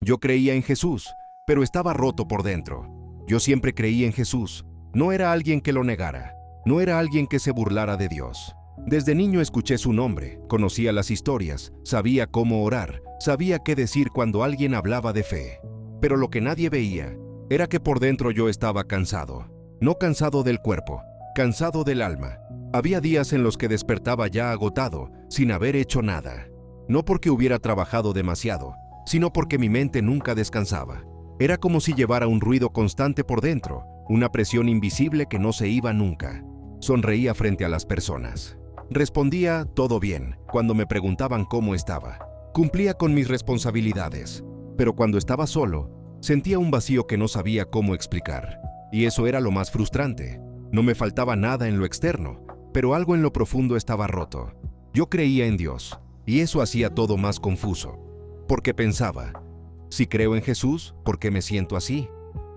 Yo creía en Jesús, pero estaba roto por dentro. Yo siempre creí en Jesús. No era alguien que lo negara. No era alguien que se burlara de Dios. Desde niño escuché su nombre, conocía las historias, sabía cómo orar, sabía qué decir cuando alguien hablaba de fe. Pero lo que nadie veía era que por dentro yo estaba cansado. No cansado del cuerpo, cansado del alma. Había días en los que despertaba ya agotado, sin haber hecho nada. No porque hubiera trabajado demasiado, sino porque mi mente nunca descansaba. Era como si llevara un ruido constante por dentro, una presión invisible que no se iba nunca. Sonreía frente a las personas. Respondía todo bien cuando me preguntaban cómo estaba. Cumplía con mis responsabilidades, pero cuando estaba solo, sentía un vacío que no sabía cómo explicar. Y eso era lo más frustrante. No me faltaba nada en lo externo, pero algo en lo profundo estaba roto. Yo creía en Dios, y eso hacía todo más confuso. Porque pensaba, si creo en Jesús, ¿por qué me siento así?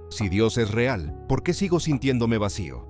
Si Dios es real, ¿por qué sigo sintiéndome vacío?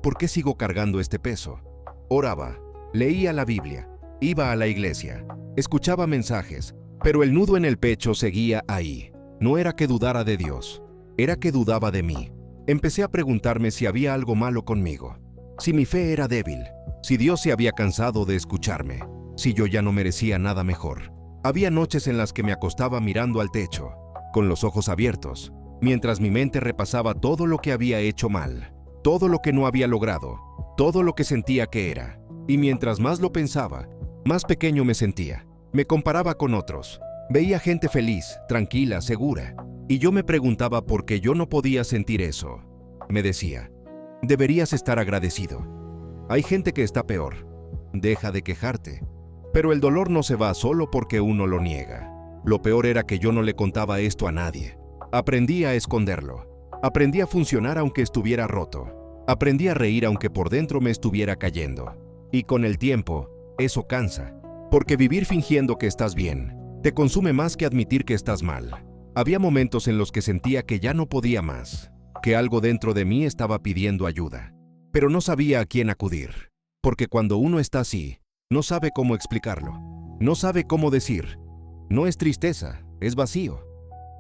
¿Por qué sigo cargando este peso? Oraba, leía la Biblia, iba a la iglesia, escuchaba mensajes, pero el nudo en el pecho seguía ahí. No era que dudara de Dios, era que dudaba de mí. Empecé a preguntarme si había algo malo conmigo, si mi fe era débil, si Dios se había cansado de escucharme, si yo ya no merecía nada mejor. Había noches en las que me acostaba mirando al techo, con los ojos abiertos, mientras mi mente repasaba todo lo que había hecho mal, todo lo que no había logrado, todo lo que sentía que era. Y mientras más lo pensaba, más pequeño me sentía. Me comparaba con otros. Veía gente feliz, tranquila, segura. Y yo me preguntaba por qué yo no podía sentir eso. Me decía, deberías estar agradecido. Hay gente que está peor. Deja de quejarte. Pero el dolor no se va solo porque uno lo niega. Lo peor era que yo no le contaba esto a nadie. Aprendí a esconderlo. Aprendí a funcionar aunque estuviera roto. Aprendí a reír aunque por dentro me estuviera cayendo. Y con el tiempo, eso cansa. Porque vivir fingiendo que estás bien, te consume más que admitir que estás mal. Había momentos en los que sentía que ya no podía más, que algo dentro de mí estaba pidiendo ayuda. Pero no sabía a quién acudir. Porque cuando uno está así, no sabe cómo explicarlo. No sabe cómo decir. No es tristeza, es vacío.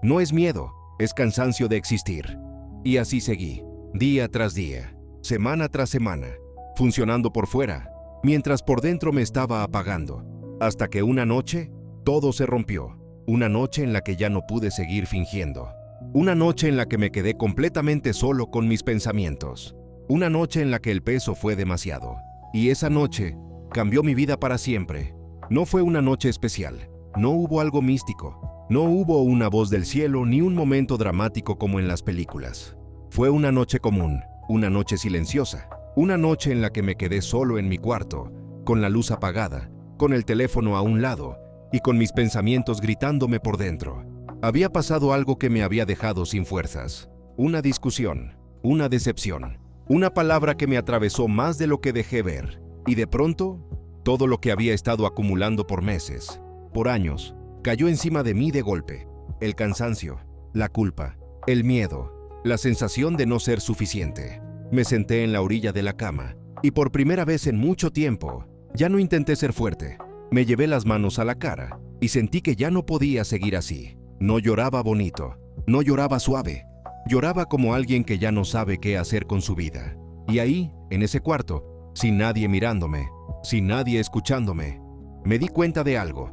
No es miedo, es cansancio de existir. Y así seguí, día tras día, semana tras semana, funcionando por fuera, mientras por dentro me estaba apagando. Hasta que una noche, todo se rompió. Una noche en la que ya no pude seguir fingiendo. Una noche en la que me quedé completamente solo con mis pensamientos. Una noche en la que el peso fue demasiado. Y esa noche cambió mi vida para siempre. No fue una noche especial. No hubo algo místico. No hubo una voz del cielo ni un momento dramático como en las películas. Fue una noche común, una noche silenciosa. Una noche en la que me quedé solo en mi cuarto, con la luz apagada, con el teléfono a un lado y con mis pensamientos gritándome por dentro. Había pasado algo que me había dejado sin fuerzas. Una discusión, una decepción, una palabra que me atravesó más de lo que dejé ver. Y de pronto, todo lo que había estado acumulando por meses, por años, cayó encima de mí de golpe. El cansancio, la culpa, el miedo, la sensación de no ser suficiente. Me senté en la orilla de la cama y por primera vez en mucho tiempo, ya no intenté ser fuerte. Me llevé las manos a la cara y sentí que ya no podía seguir así. No lloraba bonito, no lloraba suave, lloraba como alguien que ya no sabe qué hacer con su vida. Y ahí, en ese cuarto, sin nadie mirándome, sin nadie escuchándome, me di cuenta de algo.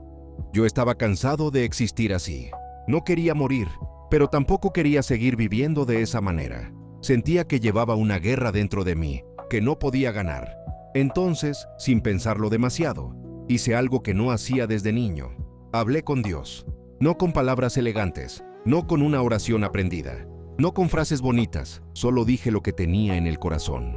Yo estaba cansado de existir así. No quería morir, pero tampoco quería seguir viviendo de esa manera. Sentía que llevaba una guerra dentro de mí, que no podía ganar. Entonces, sin pensarlo demasiado, hice algo que no hacía desde niño. Hablé con Dios. No con palabras elegantes, no con una oración aprendida, no con frases bonitas, solo dije lo que tenía en el corazón.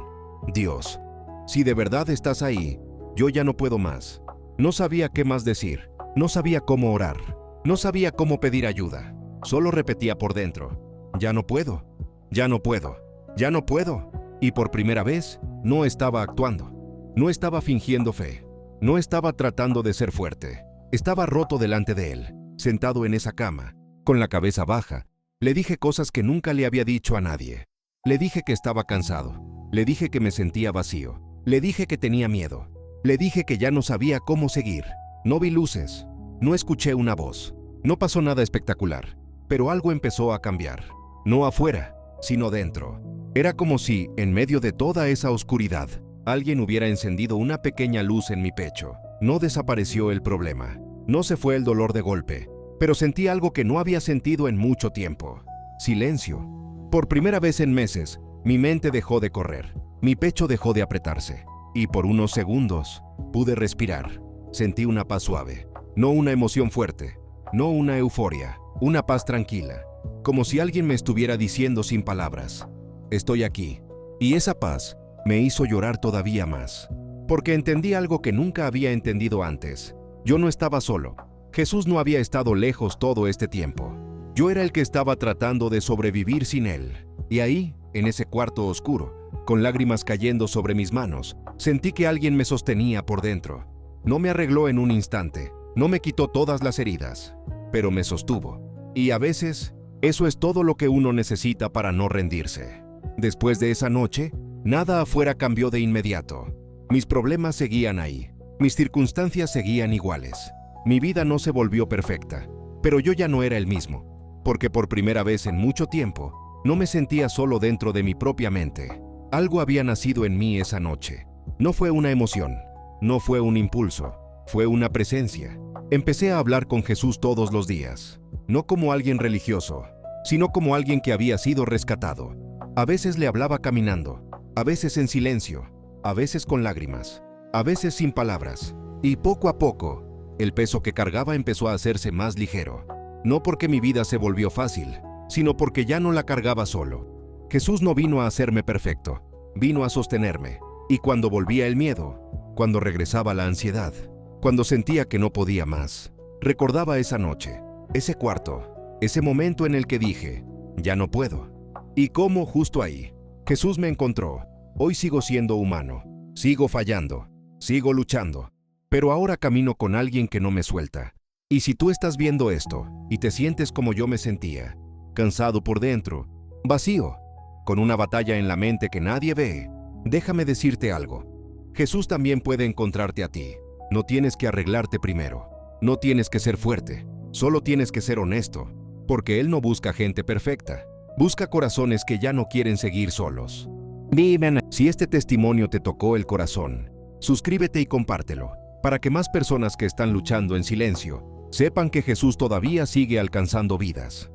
Dios, si de verdad estás ahí, yo ya no puedo más. No sabía qué más decir, no sabía cómo orar, no sabía cómo pedir ayuda. Solo repetía por dentro, ya no puedo, ya no puedo, ya no puedo. Y por primera vez, no estaba actuando, no estaba fingiendo fe, no estaba tratando de ser fuerte. Estaba roto delante de él, sentado en esa cama, con la cabeza baja. Le dije cosas que nunca le había dicho a nadie. Le dije que estaba cansado, le dije que me sentía vacío, le dije que tenía miedo, le dije que ya no sabía cómo seguir. No vi luces, no escuché una voz, no pasó nada espectacular, Pero algo empezó a cambiar. No afuera, sino dentro. Era como si, en medio de toda esa oscuridad, alguien hubiera encendido una pequeña luz en mi pecho. No desapareció el problema. No se fue el dolor de golpe. Pero sentí algo que no había sentido en mucho tiempo. Silencio. Por primera vez en meses, mi mente dejó de correr. Mi pecho dejó de apretarse. Y por unos segundos, pude respirar. Sentí una paz suave. No una emoción fuerte. No una euforia. Una paz tranquila. Como si alguien me estuviera diciendo sin palabras: estoy aquí. Y esa paz me hizo llorar todavía más. Porque entendí algo que nunca había entendido antes. Yo no estaba solo. Jesús no había estado lejos todo este tiempo. Yo era el que estaba tratando de sobrevivir sin Él. Y ahí, en ese cuarto oscuro, con lágrimas cayendo sobre mis manos, sentí que alguien me sostenía por dentro. No me arregló en un instante, no me quitó todas las heridas, pero me sostuvo. Y a veces, eso es todo lo que uno necesita para no rendirse. Después de esa noche, nada afuera cambió de inmediato. Mis problemas seguían ahí. Mis circunstancias seguían iguales. Mi vida no se volvió perfecta, pero yo ya no era el mismo, porque por primera vez en mucho tiempo, no me sentía solo dentro de mi propia mente. Algo había nacido en mí esa noche. No fue una emoción, no fue un impulso, fue una presencia. Empecé a hablar con Jesús todos los días, no como alguien religioso, sino como alguien que había sido rescatado. A veces le hablaba caminando, a veces en silencio, a veces con lágrimas, a veces sin palabras. Y poco a poco, el peso que cargaba empezó a hacerse más ligero. No porque mi vida se volvió fácil, sino porque ya no la cargaba solo. Jesús no vino a hacerme perfecto, vino a sostenerme. Y cuando volvía el miedo, cuando regresaba la ansiedad, cuando sentía que no podía más, recordaba esa noche, ese cuarto, ese momento en el que dije: ya no puedo. Y cómo justo ahí, Jesús me encontró. Hoy sigo siendo humano, sigo fallando, sigo luchando, pero ahora camino con alguien que no me suelta. Y si tú estás viendo esto y te sientes como yo me sentía, cansado por dentro, vacío, con una batalla en la mente que nadie ve, déjame decirte algo. Jesús también puede encontrarte a ti. No tienes que arreglarte primero. No tienes que ser fuerte. Solo tienes que ser honesto. Porque Él no busca gente perfecta. Busca corazones que ya no quieren seguir solos. Viven. Si este testimonio te tocó el corazón, suscríbete y compártelo, para que más personas que están luchando en silencio sepan que Jesús todavía sigue alcanzando vidas.